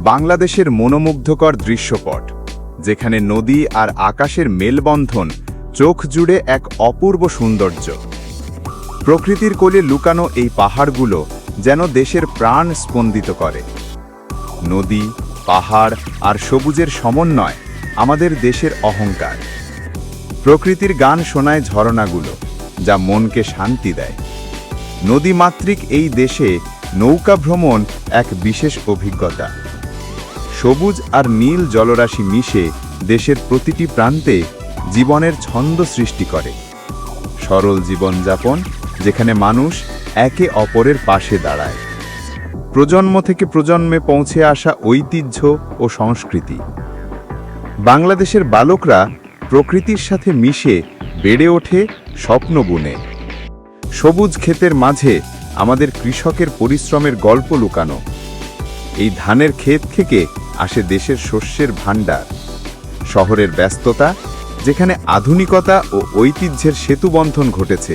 বাংলাদেশের মনোমুগ্ধকর দৃশ্যপট, যেখানে নদী আর আকাশের মেলবন্ধন চোখ জুড়ে এক অপূর্ব সৌন্দর্য। প্রকৃতির কোলে লুকানো এই পাহাড়গুলো যেন দেশের প্রাণ স্পন্দিত করে। নদী, পাহাড় আর সবুজের সমন্বয় আমাদের দেশের অহংকার। প্রকৃতির গান শোনায় ঝরনাগুলো, যা মনকে শান্তি দেয়। নদীমাতৃক এই দেশে নৌকা ভ্রমণ এক বিশেষ অভিজ্ঞতা। সবুজ আর নীল জলরাশি মিশে দেশের প্রতিটি প্রান্তে জীবনের ছন্দ সৃষ্টি করে। সরল জীবনযাপন, যেখানে মানুষ একে অপরের পাশে দাঁড়ায়। প্রজন্ম থেকে প্রজন্মে পৌঁছে আসা ঐতিহ্য ও সংস্কৃতি। বাংলাদেশের বালকরা প্রকৃতির সাথে মিশে বেড়ে ওঠে স্বপ্ন বুনে। সবুজ ক্ষেতের মাঝে আমাদের কৃষকের পরিশ্রমের গল্প লুকানো। এই ধানের ক্ষেত থেকে আসে দেশের শস্যের ভাণ্ডার। শহরের ব্যস্ততা, যেখানে আধুনিকতা ও ঐতিহ্যের সেতুবন্ধন ঘটেছে।